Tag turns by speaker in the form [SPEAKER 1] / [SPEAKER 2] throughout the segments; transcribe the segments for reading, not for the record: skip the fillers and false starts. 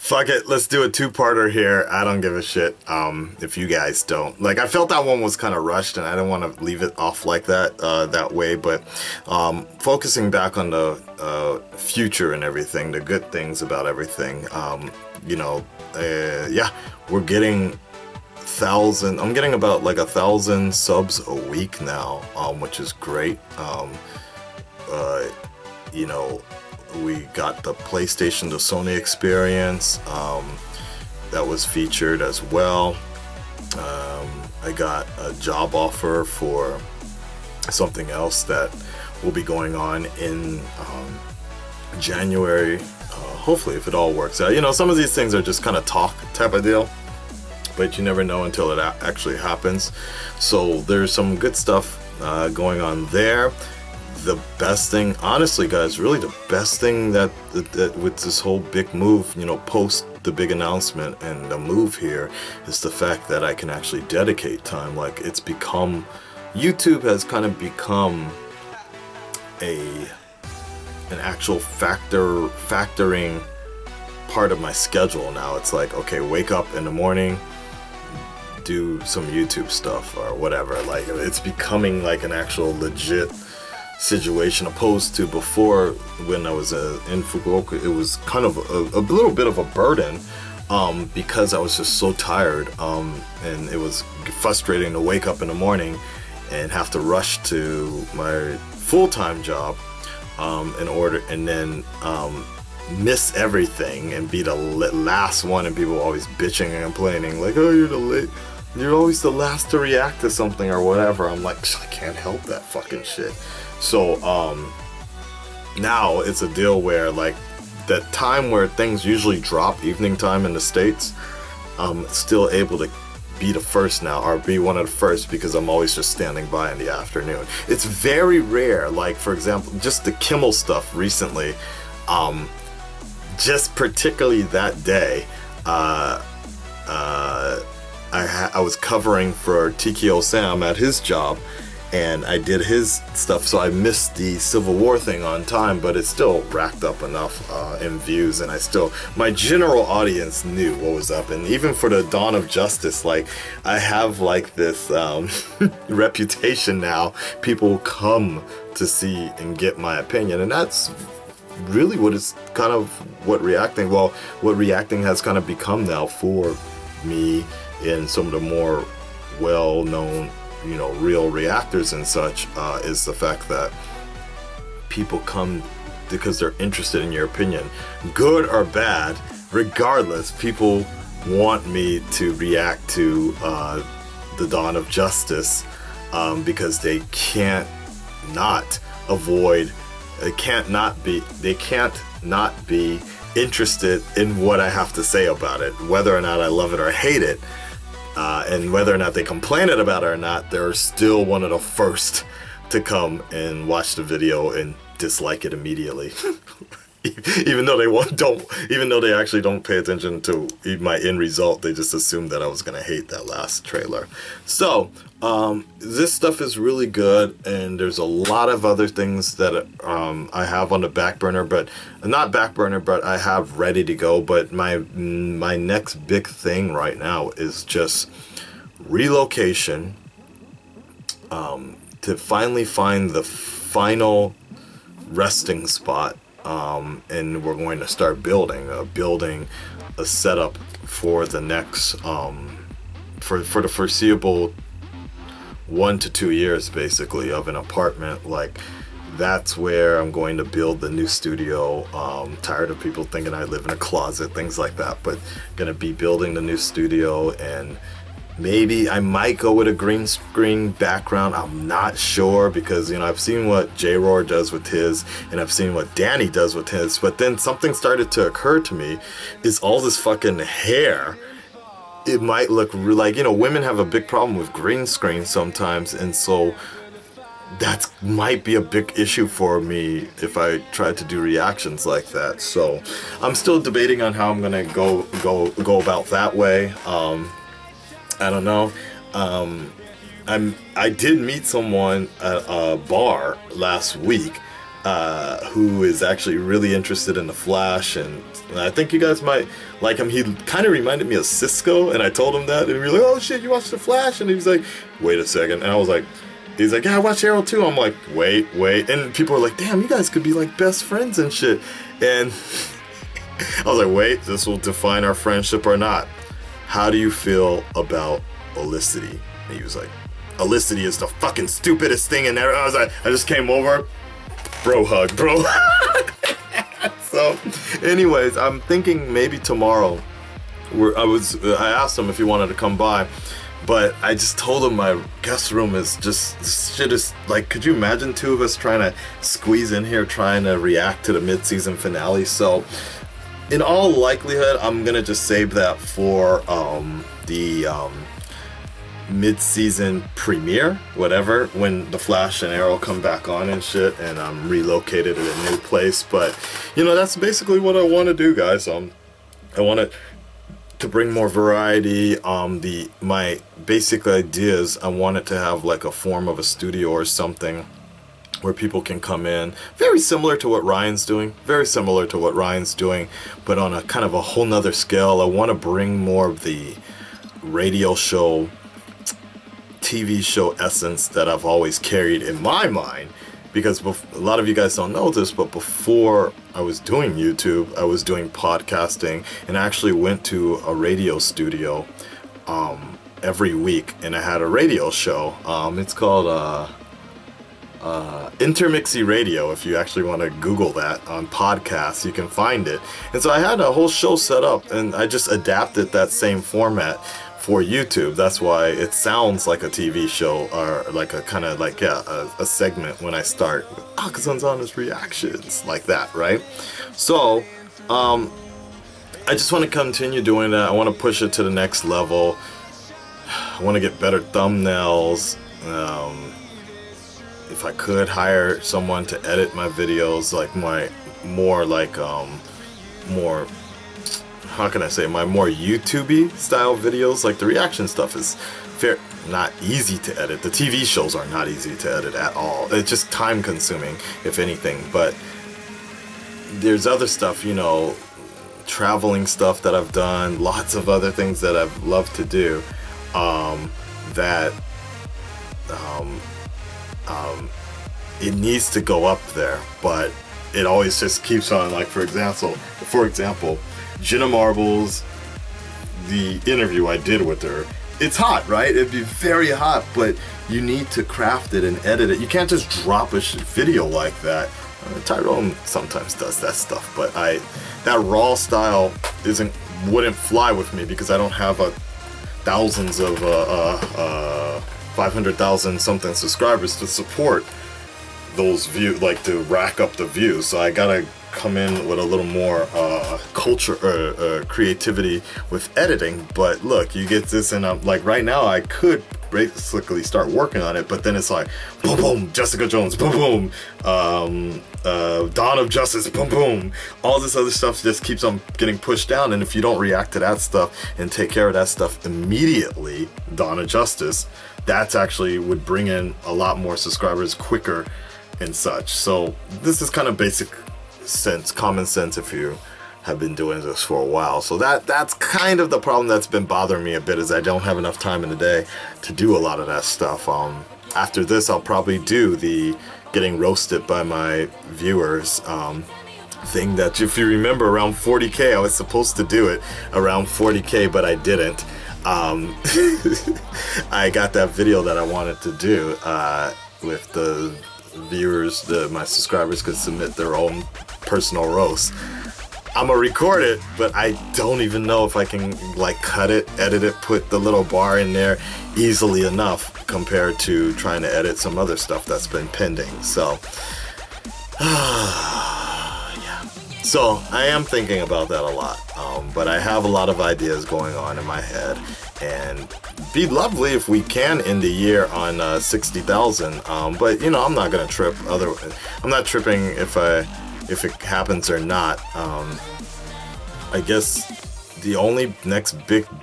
[SPEAKER 1] Fuck it, let's do a two-parter here. I don't give a shit if you guys don't. Like, I felt that one was kind of rushed, and I didn't want to leave it off like that that way. But focusing back on the future and everything, the good things about everything. You know, yeah, we're getting I'm getting about like 1,000 subs a week now, which is great. You know, we got the PlayStation to Sony experience that was featured as well. I got a job offer for something else that will be going on in January. Hopefully, if it all works out. You know, some of these things are just kind of talk type of deal, but you never know until it actually happens. So there's some good stuff going on there. The best thing, honestly guys, really the best thing that with this whole big move, you know, post the big announcement and the move here, is the fact that I can actually dedicate time. Like, it's become, YouTube has kind of become an actual factoring part of my schedule now. It's like, okay, wake up in the morning, do some YouTube stuff or whatever. Like, it's becoming like an actual legit situation, opposed to before when I was in Fukuoka. It was kind of a little bit of a burden because I was just so tired, and it was frustrating to wake up in the morning and have to rush to my full-time job and then miss everything and be the last one, and people always bitching and complaining like, oh, you're always the last to react to something or whatever. I'm like, I can't help that fucking shit. So now it's a deal where, like, the time where things usually drop, evening time in the States, I'm still able to be the first now, or be one of the first, because I'm always just standing by in the afternoon. It's very rare. Like, for example, just the Kimmel stuff recently, just particularly that day, I was covering for TKO Sam at his job, and I did his stuff, so I missed the Civil War thing on time, but it still racked up enough in views, and my general audience knew what was up. And even for the Dawn of Justice, like, I have like this reputation now. People come to see and get my opinion, and that's really what reacting has kind of become now for me in some of the more well-known, you know, real reactors and such, is the fact that people come because they're interested in your opinion, good or bad. Regardless, people want me to react to the Dawn of Justice because they can't not be interested in what I have to say about it, whether or not I love it or hate it. And whether or not they complain about it or not, they're still one of the first to come and watch the video and dislike it immediately. even though they actually don't pay attention to my end result, they just assume that I was gonna hate that last trailer. So this stuff is really good, and there's a lot of other things that I have on the back burner, but not back burner, but I have ready to go. But my next big thing right now is just relocation, to finally find the final resting spot, and we're going to start building a setup for the next for the foreseeable 1 to 2 years, basically, of an apartment. Like, that's where I'm going to build the new studio. Tired of people thinking I live in a closet, things like that, but gonna be building the new studio. And maybe I might go with a green screen background. I'm not sure, because, you know, I've seen what J-Roar does with his, and I've seen what Danny does with his, but then something started to occur to me, is all this fucking hair. It might look like, you know, women have a big problem with green screen sometimes, and so that might be a big issue for me if I try to do reactions like that. So I'm still debating on how I'm gonna go about that way. I don't know. I did meet someone at a bar last week who is actually really interested in the Flash, and I think you guys might like him. He kind of reminded me of Cisco, and I told him that, and he was like, "Oh shit, you watched the Flash?" And he was like, "Wait a second," and I was like, he's like, "Yeah, I watched Arrow too." I'm like, wait, and people are like, "Damn, you guys could be like best friends and shit," and I was like, wait, this will define our friendship or not. How do you feel about Olicity? And he was like, Olicity is the fucking stupidest thing in there. I was like, I just came over, bro hug. So, anyways, I'm thinking maybe tomorrow. I asked him if he wanted to come by, but I just told him my guest room is just shit is like. Could you imagine two of us trying to squeeze in here, trying to react to the mid-season finale? So, in all likelihood, I'm gonna just save that for the mid-season premiere, whatever, when the Flash and Arrow come back on and shit, and I'm relocated at a new place. But you know, that's basically what I want to do, guys. I want to bring more variety. My basic ideas, I want it to have like a form of a studio or something where people can come in, very similar to what Ryan's doing, but on a kind of a whole nother scale. I want to bring more of the radio show, TV show essence that I've always carried in my mind, because a lot of you guys don't know this, but before I was doing YouTube, I was doing podcasting, and I actually went to a radio studio every week, and I had a radio show. It's called Intermixy Radio. If you actually want to Google that on podcasts, you can find it. And so I had a whole show set up, and I just adapted that same format for YouTube. That's why it sounds like a TV show, or like a kind of like, yeah, a segment when I start. Akasan's Honest Reactions, like that, right? So, I just want to continue doing that. I want to push it to the next level. I want to get better thumbnails. If I could hire someone to edit my videos, like more how can I say, my more YouTube-y style videos. Like the reaction stuff is not easy to edit. The TV shows are not easy to edit at all. It's just time consuming, if anything. But there's other stuff, you know, traveling stuff that I've done, lots of other things that I've loved to do, it needs to go up there, but it always just keeps on. Like for example, Jenna Marbles, the interview I did with her, it's hot, right? It'd be very hot, but you need to craft it and edit it. You can't just drop a video like that. Tyrone sometimes does that stuff, but that raw style wouldn't fly with me, because I don't have thousands of 500,000 something subscribers to support those views, like to rack up the views. So I gotta come in with a little more culture or creativity with editing. But look, you get this, and I'm like, right now I could basically start working on it, but then it's like boom boom, Jessica Jones, boom boom, Dawn of Justice, boom boom, all this other stuff just keeps on getting pushed down. And if you don't react to that stuff and take care of that stuff immediately, Dawn of Justice, that's actually would bring in a lot more subscribers quicker and such. So this is kind of basic sense, common sense, if you have been doing this for a while. So that's kind of the problem that's been bothering me a bit, is I don't have enough time in the day to do a lot of that stuff. After this, I'll probably do the getting roasted by my viewers thing that, if you remember, around 40K, I was supposed to do it around 40K, but I didn't. I got that video that I wanted to do with the viewers, my subscribers could submit their own personal roast. I'm gonna record it, but I don't even know if I can like cut it, edit it, put the little bar in there easily enough compared to trying to edit some other stuff that's been pending. So yeah, so I am thinking about that a lot, but I have a lot of ideas going on in my head, and it'd be lovely if we can end the year on 60,000. But you know, I'm not gonna trip. I'm not tripping if it happens or not. I guess the only next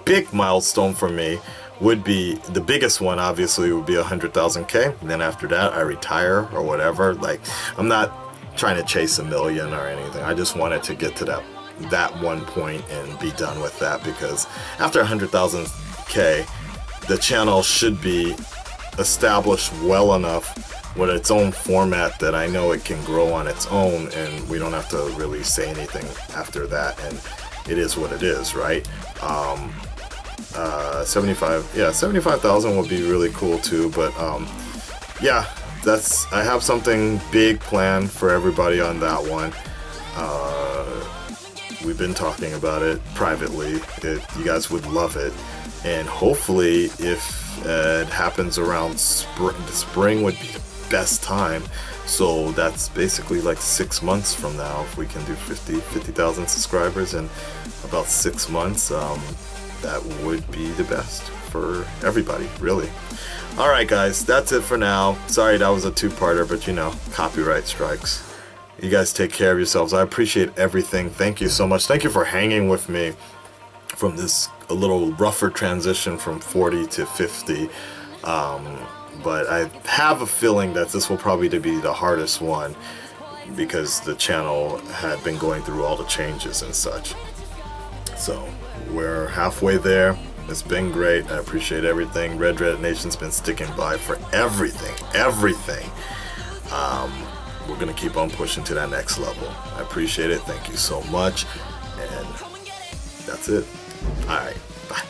[SPEAKER 1] big milestone for me would be, the biggest one obviously would be 100,000K. And then after that I retire or whatever. Like, I'm not trying to chase 1 million or anything. I just wanted to get to that one point and be done with that, because after 100,000K, the channel should be established well enough with its own format that I know it can grow on its own, and we don't have to really say anything after that, and it is what it is, right? 75,000 would be really cool too, but yeah, I have something big planned for everybody on that one. We've been talking about it privately. You guys would love it, and hopefully if it happens around spring would be the best time. So that's basically like 6 months from now. If we can do 50,000 subscribers in about 6 months, that would be the best for everybody, really. Alright guys, that's it for now. Sorry that was a two-parter, but you know, copyright strikes. You guys take care of yourselves. I appreciate everything. Thank you so much. Thank you for hanging with me from this a little rougher transition from 40 to 50. But I have a feeling that this will probably be the hardest one, because the channel had been going through all the changes and such. So we're halfway there. It's been great. I appreciate everything. Red Nation's been sticking by for everything. We're gonna keep on pushing to that next level. I appreciate it. Thank you so much. And that's it. All right. Bye.